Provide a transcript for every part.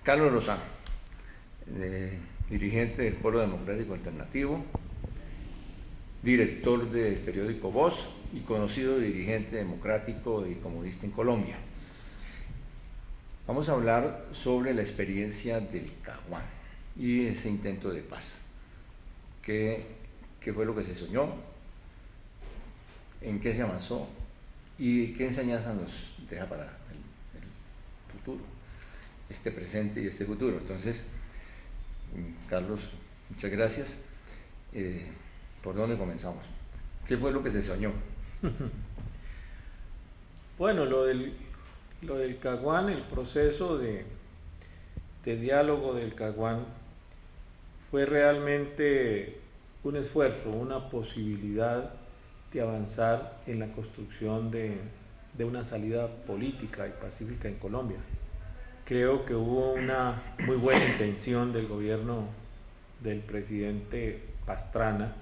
Carlos Lozano, dirigente del Polo Democrático Alternativo, director del periódico Voz y conocido dirigente democrático y comunista en Colombia. Vamos a hablar sobre la experiencia del Caguán y ese intento de paz. ¿Qué fue lo que se soñó? ¿En qué se avanzó? ¿Y qué enseñanza nos deja para el futuro? Este presente y este futuro. Entonces, Carlos, muchas gracias. ¿Por dónde comenzamos? ¿Qué fue lo que se soñó? Bueno, lo del Caguán, el proceso de diálogo del Caguán fue realmente un esfuerzo, una posibilidad de avanzar en la construcción de una salida política y pacífica en Colombia. Creo que hubo una muy buena intención del gobierno del presidente Pastrana,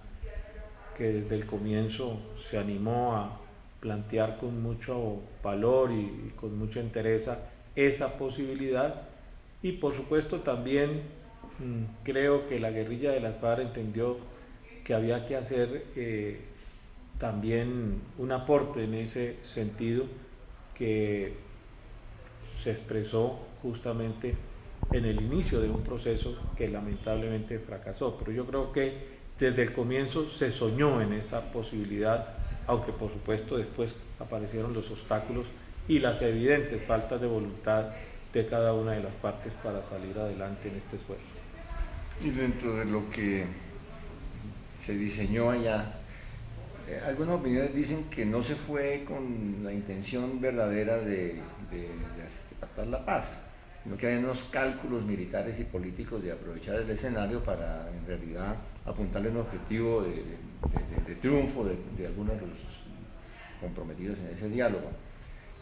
que desde el comienzo se animó a plantear con mucho valor y con mucha entereza esa posibilidad, y por supuesto también creo que la guerrilla de las FARC entendió que había que hacer también un aporte en ese sentido, que se expresó justamente en el inicio de un proceso que lamentablemente fracasó. Pero yo creo que desde el comienzo se soñó en esa posibilidad, aunque por supuesto después aparecieron los obstáculos y las evidentes faltas de voluntad de cada una de las partes para salir adelante en este esfuerzo. Y dentro de lo que se diseñó allá, algunas opiniones dicen que no se fue con la intención verdadera de pactar la paz, sino que hay unos cálculos militares y políticos de aprovechar el escenario para en realidad apuntarle un objetivo de triunfo de algunos de los comprometidos en ese diálogo.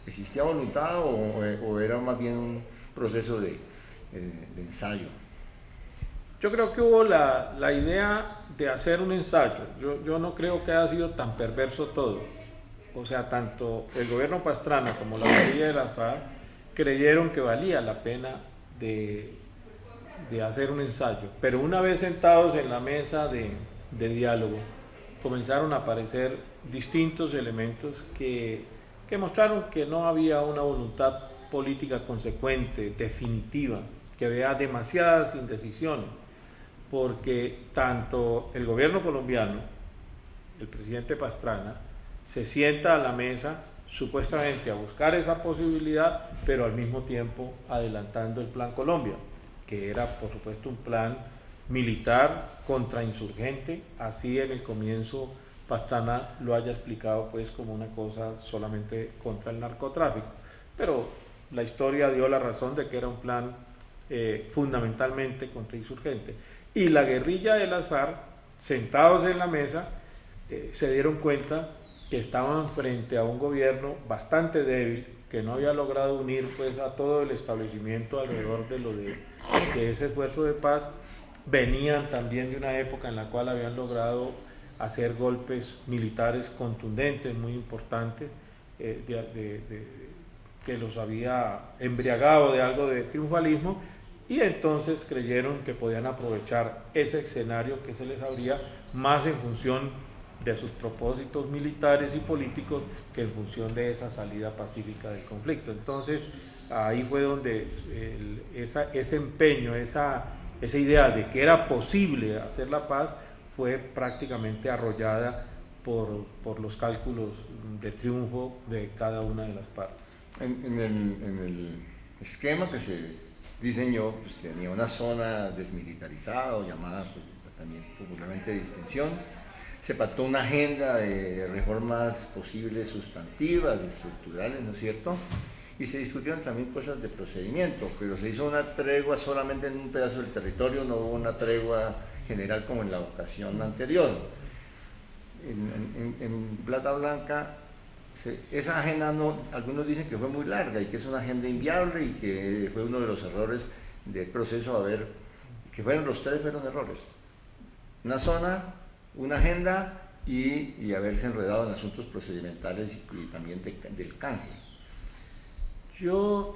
¿Existía voluntad o era más bien un proceso de ensayo? Yo creo que hubo la idea de hacer un ensayo. Yo no creo que haya sido tan perverso todo. O sea, tanto el gobierno Pastrana como la guerrilla de las FARC creyeron que valía la pena de hacer un ensayo. Pero una vez sentados en la mesa de diálogo, comenzaron a aparecer distintos elementos que mostraron que no había una voluntad política consecuente, definitiva, que había demasiadas indecisiones, porque tanto el gobierno colombiano, el presidente Pastrana, se sienta a la mesa supuestamente a buscar esa posibilidad, pero al mismo tiempo adelantando el Plan Colombia, que era por supuesto un plan militar contrainsurgente, así en el comienzo Pastrana lo haya explicado pues como una cosa solamente contra el narcotráfico, pero la historia dio la razón de que era un plan fundamentalmente contrainsurgente. Y la guerrilla de las FARC, sentados en la mesa, se dieron cuenta que estaban frente a un gobierno bastante débil, que no había logrado unir pues a todo el establecimiento alrededor de ese esfuerzo de paz. Venían también de una época en la cual habían logrado hacer golpes militares contundentes, muy importantes, que los había embriagado de algo de triunfalismo, y entonces creyeron que podían aprovechar ese escenario que se les abría más en función de sus propósitos militares y políticos que en función de esa salida pacífica del conflicto. Entonces ahí fue donde ese empeño, esa idea de que era posible hacer la paz fue prácticamente arrollada por los cálculos de triunfo de cada una de las partes. En el esquema que se diseñó, pues tenía una zona desmilitarizada o llamada pues, también popularmente de distensión. Se pactó una agenda de reformas posibles sustantivas, estructurales, ¿no es cierto? Y se discutieron también cosas de procedimiento, pero se hizo una tregua solamente en un pedazo del territorio, no hubo una tregua general como en la ocasión anterior. En Plata Blanca, esa agenda, algunos dicen que fue muy larga y que es una agenda inviable y que fue uno de los errores del proceso, que los tres fueron errores. Una zona, una agenda y haberse enredado en asuntos procedimentales y también del canje. Yo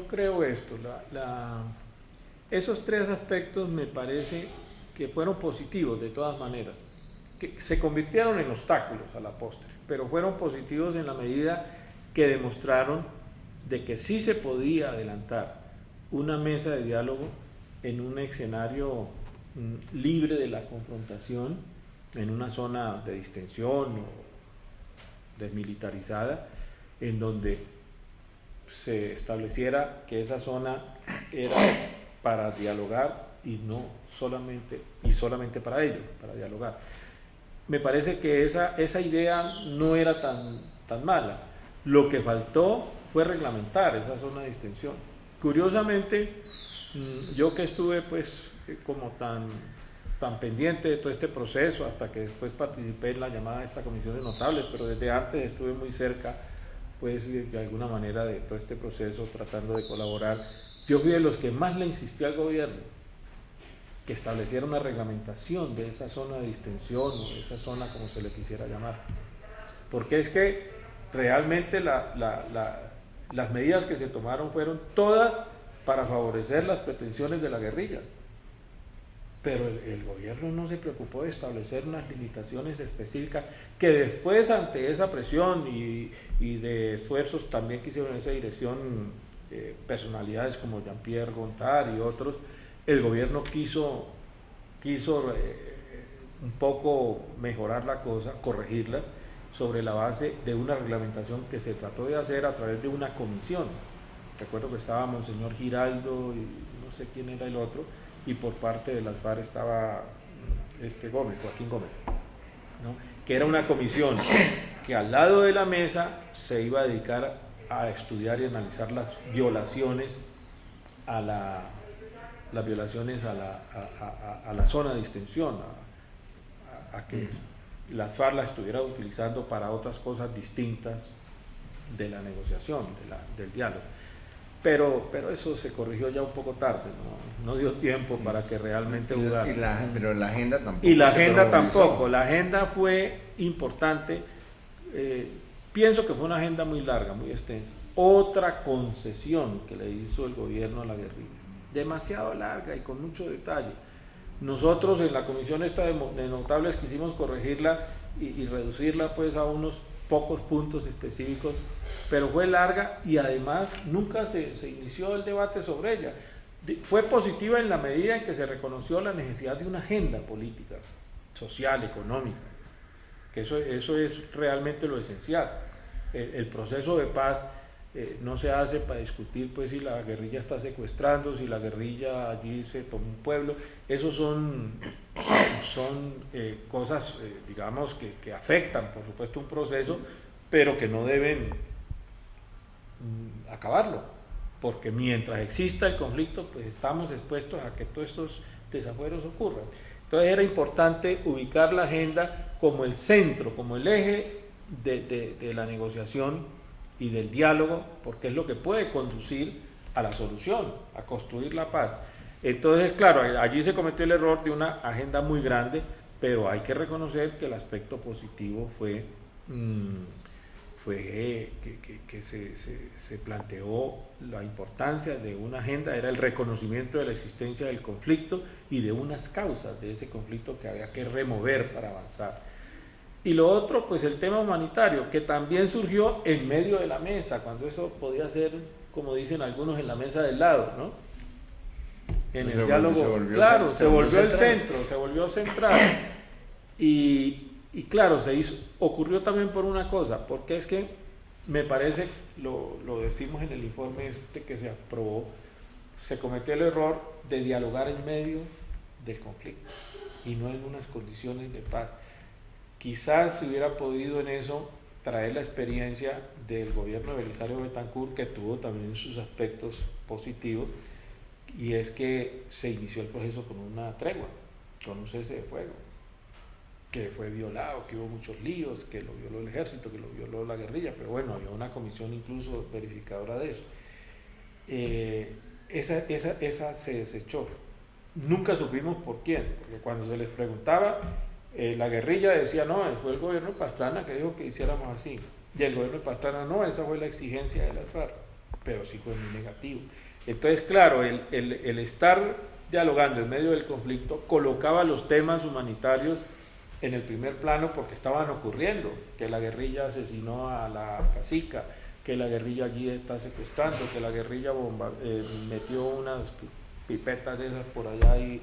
creo esto, Esos tres aspectos me parece que fueron positivos de todas maneras, que se convirtieron en obstáculos a la postre, pero fueron positivos en la medida que demostraron de que sí se podía adelantar una mesa de diálogo en un escenario libre de la confrontación, en una zona de distensión o desmilitarizada, en donde se estableciera que esa zona era para dialogar y no solamente para ello, para dialogar. Me parece que esa idea no era tan mala. Lo que faltó fue reglamentar esa zona de distensión. Curiosamente, yo que estuve pues como tan pendiente de todo este proceso, hasta que después participé en la llamada de esta comisión de notables, pero desde antes estuve muy cerca pues de alguna manera de todo este proceso, tratando de colaborar. Yo fui de los que más le insistí al gobierno que estableciera una reglamentación de esa zona de distensión o de esa zona como se le quisiera llamar, porque es que realmente las medidas que se tomaron fueron todas para favorecer las pretensiones de la guerrilla, pero el gobierno no se preocupó de establecer unas limitaciones específicas que después, ante esa presión y de esfuerzos también que hicieron en esa dirección personalidades como Jean-Pierre Gontard y otros, el gobierno quiso un poco mejorar la cosa, corregirla sobre la base de una reglamentación que se trató de hacer a través de una comisión. Recuerdo que estaba Monseñor Giraldo y no sé quién era el otro, y por parte de las FARC estaba Joaquín Gómez, ¿no? Que era una comisión que al lado de la mesa se iba a dedicar a estudiar y analizar las violaciones a la zona de distensión, a que las FARC la estuvieran utilizando para otras cosas distintas de la negociación, del diálogo. Pero eso se corrigió ya un poco tarde, no dio tiempo para que realmente jugara. Pero la agenda tampoco. Y la agenda tampoco, la agenda fue importante, pienso que fue una agenda muy larga, muy extensa. Otra concesión que le hizo el gobierno a la guerrilla, demasiado larga y con mucho detalle. Nosotros en la comisión esta de notables quisimos corregirla y reducirla pues a unos pocos puntos específicos, pero fue larga y además nunca se inició el debate sobre ella. Fue positiva en la medida en que se reconoció la necesidad de una agenda política, social, económica, que eso es realmente lo esencial. El proceso de paz no se hace para discutir pues si la guerrilla está secuestrando, si la guerrilla allí se tomó un pueblo. Esos son cosas digamos que afectan por supuesto un proceso, pero que no deben acabarlo, porque mientras exista el conflicto pues estamos expuestos a que todos estos desafueros ocurran. Entonces era importante ubicar la agenda como el centro, como el eje de la negociación y del diálogo, porque es lo que puede conducir a la solución, a construir la paz. Entonces, claro, allí se cometió el error de una agenda muy grande, pero hay que reconocer que el aspecto positivo fue que se planteó la importancia de una agenda, era el reconocimiento de la existencia del conflicto y de unas causas de ese conflicto que había que remover para avanzar. Y lo otro, pues el tema humanitario, que también surgió en medio de la mesa, cuando eso podía ser, como dicen algunos, en la mesa del lado, ¿no? En el diálogo, claro, se volvió el centro, se volvió central. Y claro, ocurrió también por una cosa, porque es que me parece, lo decimos en el informe que se aprobó, se cometió el error de dialogar en medio del conflicto y no en unas condiciones de paz. Quizás se hubiera podido en eso traer la experiencia del gobierno de Belisario Betancur, que tuvo también sus aspectos positivos, y es que se inició el proceso con una tregua, con un cese de fuego, que fue violado, que hubo muchos líos, que lo violó el ejército, que lo violó la guerrilla, pero bueno, había una comisión incluso verificadora de eso. Esa se desechó. Nunca supimos por quién, porque cuando se les preguntaba, la guerrilla decía, no, fue el gobierno de Pastrana que dijo que hiciéramos así, y el gobierno de Pastrana, no, esa fue la exigencia de las FARC, pero sí fue muy negativo. Entonces, claro, el estar dialogando en medio del conflicto colocaba los temas humanitarios en el primer plano porque estaban ocurriendo, que la guerrilla asesinó a la cacica, que la guerrilla allí está secuestrando, que la guerrilla metió unas pipetas de esas por allá y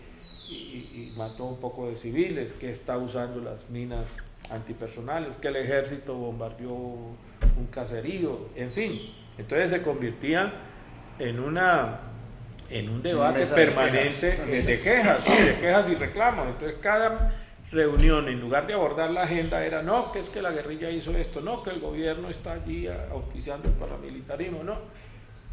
mató un poco de civiles, que está usando las minas antipersonales, que el ejército bombardeó un caserío, en fin. Entonces se convertían en un debate permanente de quejas y reclamos. Entonces cada reunión, en lugar de abordar la agenda, era no, que es que la guerrilla hizo esto, no, que el gobierno está allí auspiciando el paramilitarismo, no.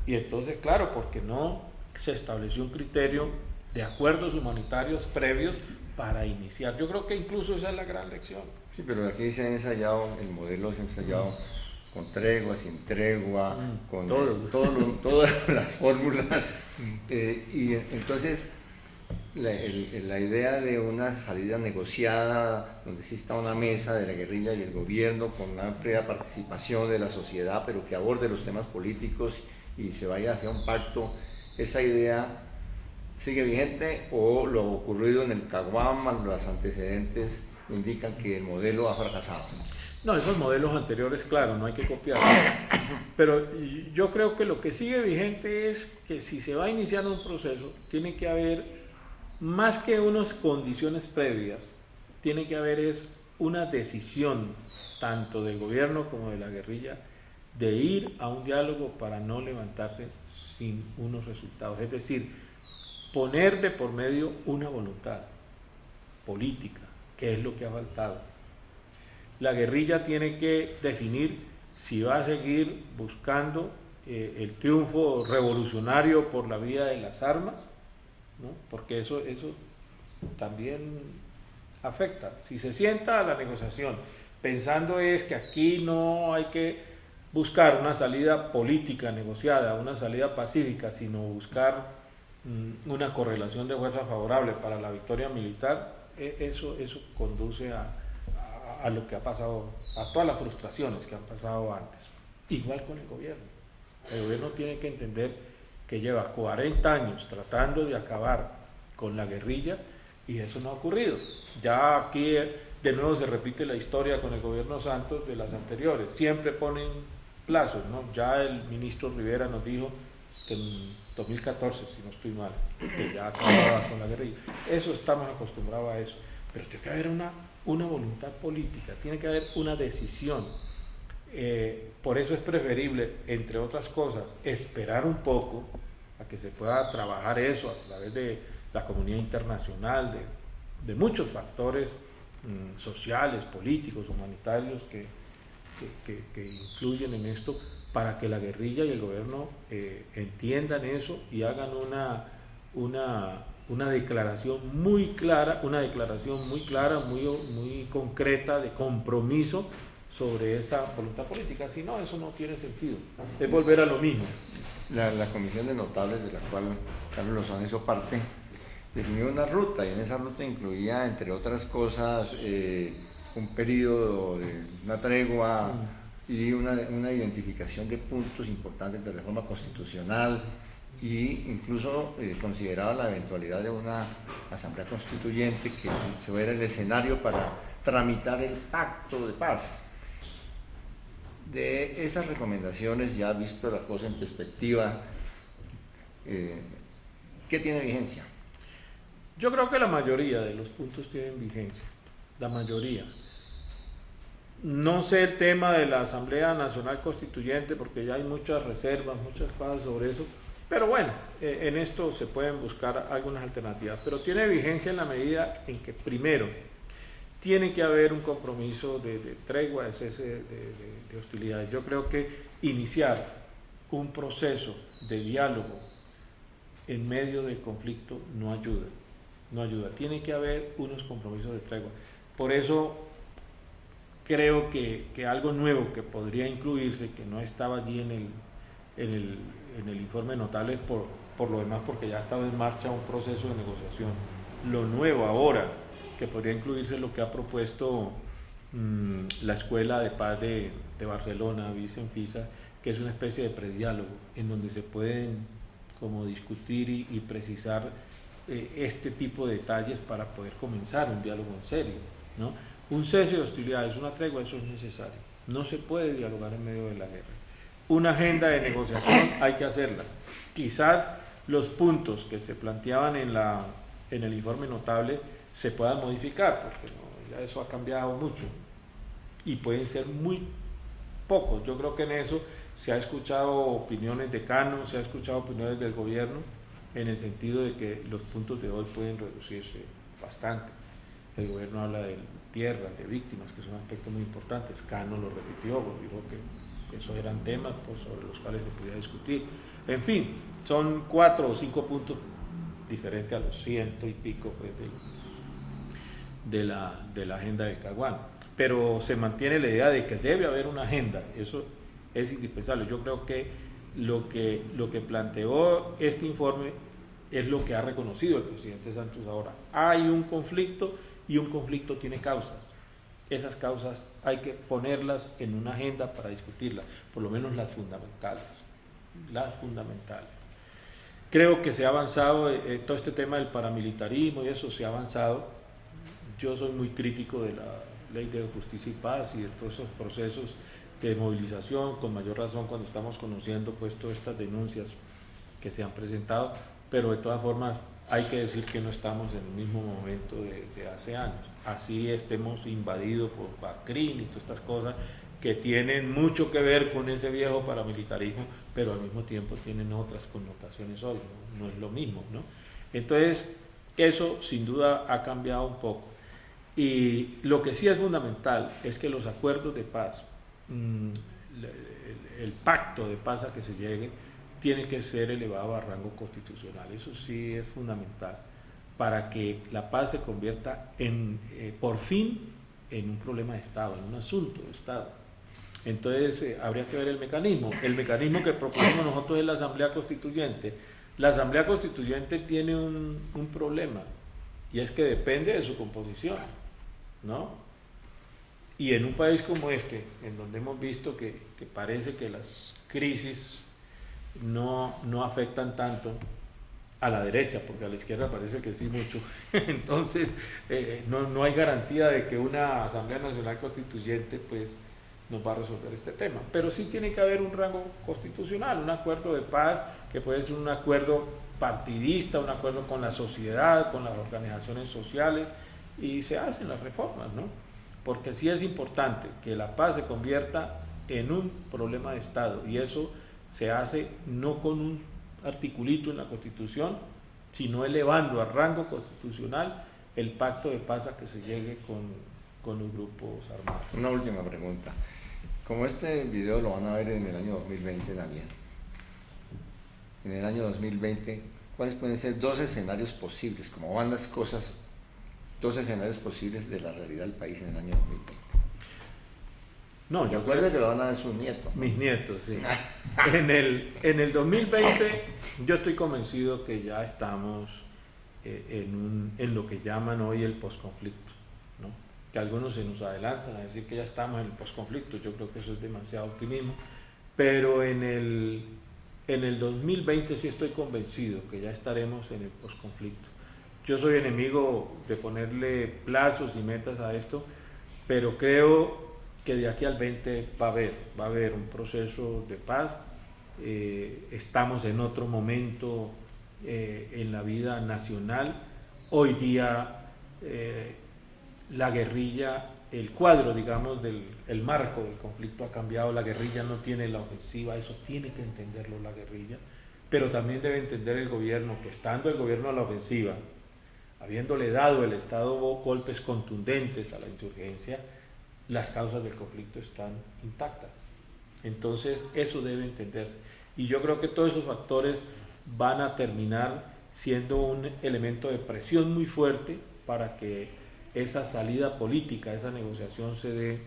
Y entonces, claro, porque no se estableció un criterio de acuerdos humanitarios previos para iniciar. Yo creo que incluso esa es la gran lección. Sí, pero aquí se ha ensayado, el modelo se ha ensayado con tregua, sin tregua, con todas las fórmulas. Y entonces la idea de una salida negociada, donde exista una mesa de la guerrilla y el gobierno con una amplia participación de la sociedad, pero que aborde los temas políticos y se vaya hacia un pacto, ¿esa idea sigue vigente o lo ocurrido en el Caguama, los antecedentes indican que el modelo ha fracasado? No, esos modelos anteriores, claro, no hay que copiarlos. Pero yo creo que lo que sigue vigente es que si se va a iniciar un proceso, tiene que haber, más que unas condiciones previas, tiene que haber es una decisión, tanto del gobierno como de la guerrilla, de ir a un diálogo para no levantarse sin unos resultados. Es decir, poner de por medio una voluntad política, que es lo que ha faltado. La guerrilla tiene que definir si va a seguir buscando el triunfo revolucionario por la vía de las armas, ¿no? Porque eso también afecta. Si se sienta a la negociación pensando es que aquí no hay que buscar una salida política negociada, una salida pacífica, sino buscar una correlación de fuerzas favorable para la victoria militar, eso conduce a lo que ha pasado, a todas las frustraciones que han pasado antes. Igual con el gobierno. El gobierno tiene que entender que lleva 40 años tratando de acabar con la guerrilla y eso no ha ocurrido. Ya aquí de nuevo se repite la historia con el gobierno Santos de las anteriores. Siempre ponen plazos, ¿no? Ya el ministro Rivera nos dijo que en 2014, si no estoy mal, que ya acababa con la guerrilla. Eso estamos acostumbrados a eso. Pero tiene que haber una voluntad política, tiene que haber una decisión. Por eso es preferible, entre otras cosas, esperar un poco a que se pueda trabajar eso a través de la comunidad internacional, de muchos factores sociales, políticos, humanitarios que influyen en esto, para que la guerrilla y el gobierno entiendan eso y hagan una declaración muy clara, muy concreta de compromiso sobre esa voluntad política. Si no, eso no tiene sentido, es volver a lo mismo. La comisión de notables de la cual Carlos Lozano hizo parte definió una ruta y en esa ruta incluía, entre otras cosas, un periodo de una tregua y una identificación de puntos importantes de reforma constitucional e incluso consideraba la eventualidad de una asamblea constituyente que fuera el escenario para tramitar el pacto de paz. De esas recomendaciones, ya visto la cosa en perspectiva, ¿qué tiene vigencia? Yo creo que la mayoría de los puntos tienen vigencia, la mayoría. No sé el tema de la Asamblea Nacional Constituyente porque ya hay muchas reservas, muchas cosas sobre eso, pero bueno, en esto se pueden buscar algunas alternativas, pero tiene vigencia en la medida en que primero tiene que haber un compromiso de tregua, de cese de hostilidades. Yo creo que iniciar un proceso de diálogo en medio del conflicto no ayuda, tiene que haber unos compromisos de tregua. Por eso creo que algo nuevo que podría incluirse, que no estaba allí en el informe notable por lo demás, porque ya estaba en marcha un proceso de negociación. Lo nuevo ahora, que podría incluirse lo que ha propuesto la Escuela de Paz de Barcelona, Vicen Fisa, que es una especie de prediálogo, en donde se pueden como discutir y precisar este tipo de detalles para poder comenzar un diálogo en serio, ¿no? Un cese de hostilidades, una tregua, eso es necesario. No se puede dialogar en medio de la guerra. Una agenda de negociación hay que hacerla. Quizás los puntos que se planteaban en el informe notable se puedan modificar, porque ya eso ha cambiado mucho y pueden ser muy pocos. Yo creo que en eso se ha escuchado opiniones de Cano, se ha escuchado opiniones del gobierno, en el sentido de que los puntos de hoy pueden reducirse bastante. El gobierno habla de tierras, de víctimas, que son aspectos muy importantes. Cano lo repitió, dijo que esos eran temas sobre los cuales se podía discutir. En fin, son 4 o 5 puntos diferentes a los 100 y pico pues, de la agenda del Caguán. Pero se mantiene la idea de que debe haber una agenda, eso es indispensable. Yo creo que lo que planteó este informe es lo que ha reconocido el presidente Santos ahora. Hay un conflicto y un conflicto tiene causas. Esas causas hay que ponerlas en una agenda para discutirlas, por lo menos las fundamentales. Las fundamentales. Creo que se ha avanzado, todo este tema del paramilitarismo y eso se ha avanzado. Yo soy muy crítico de la Ley de Justicia y Paz y de todos esos procesos de movilización, con mayor razón cuando estamos conociendo pues todas estas denuncias que se han presentado, pero de todas formas hay que decir que no estamos en el mismo momento de hace años. Así estemos invadidos por Bacrín y todas estas cosas que tienen mucho que ver con ese viejo paramilitarismo, pero al mismo tiempo tienen otras connotaciones hoy, no es lo mismo, ¿no? Entonces, eso sin duda ha cambiado un poco. Y lo que sí es fundamental es que los acuerdos de paz, el pacto de paz a que se llegue, tiene que ser elevado a rango constitucional. Eso sí es fundamental para que la paz se convierta por fin en un problema de Estado, en un asunto de Estado. Entonces habría que ver el mecanismo. El mecanismo que proponemos nosotros es la Asamblea Constituyente. La Asamblea Constituyente tiene un problema, y es que depende de su composición, ¿no? Y en un país como este, en donde hemos visto que parece que las crisis no afectan tanto a la derecha, porque a la izquierda parece que sí mucho, entonces no hay garantía de que una Asamblea Nacional Constituyente pues nos va a resolver este tema, pero sí tiene que haber un rango constitucional, un acuerdo de paz que puede ser un acuerdo partidista, un acuerdo con la sociedad, con las organizaciones sociales, y se hacen las reformas, ¿no? Porque sí es importante que la paz se convierta en un problema de Estado, y eso se hace no con un articulito en la Constitución, sino elevando a rango constitucional el pacto de paz a que se llegue con los grupos armados. Una última pregunta. Como este video lo van a ver en el año 2020 también, en el año 2020, ¿cuáles pueden ser 2 escenarios posibles, como van las cosas, 2 escenarios posibles de la realidad del país en el año 2020? No, yo acuerdo que lo van a ver sus nietos. Mis nietos, sí. En el 2020 yo estoy convencido que ya estamos en lo que llaman hoy el posconflicto, ¿no? Que algunos se nos adelantan a decir que ya estamos en el posconflicto. Yo creo que eso es demasiado optimismo, pero en el 2020 sí estoy convencido que ya estaremos en el posconflicto. Yo soy enemigo de ponerle plazos y metas a esto, pero creo que de aquí al 20 va a haber un proceso de paz. Estamos en otro momento en la vida nacional. Hoy día la guerrilla, el cuadro, digamos, el marco del conflicto ha cambiado. La guerrilla no tiene la ofensiva, eso tiene que entenderlo la guerrilla, pero también debe entender el gobierno que, estando el gobierno a la ofensiva, habiéndole dado el Estado golpes contundentes a la insurgencia, las causas del conflicto están intactas. Entonces eso debe entenderse, y yo creo que todos esos factores van a terminar siendo un elemento de presión muy fuerte para que esa salida política, esa negociación se dé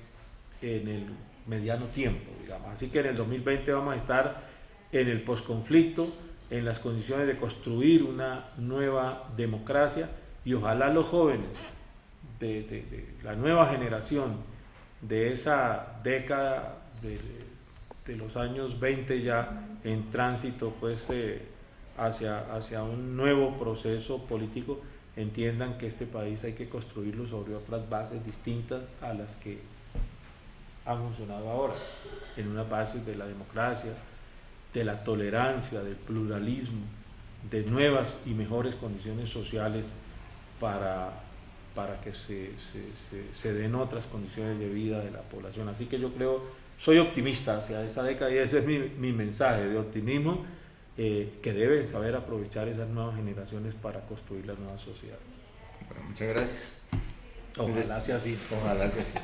en el mediano tiempo, digamos. Así que en el 2020 vamos a estar en el posconflicto, en las condiciones de construir una nueva democracia, y ojalá los jóvenes de la nueva generación de esa década de los años 20 ya en tránsito pues hacia un nuevo proceso político, entiendan que este país hay que construirlo sobre otras bases distintas a las que han funcionado ahora, en una base de la democracia, de la tolerancia, del pluralismo, de nuevas y mejores condiciones sociales para que se den otras condiciones de vida de la población. Así que yo creo, soy optimista hacia esa década y ese es mi mensaje de optimismo, que deben saber aprovechar esas nuevas generaciones para construir las nuevas sociedades. Bueno, muchas gracias. Ojalá sea así. Ojalá sea así.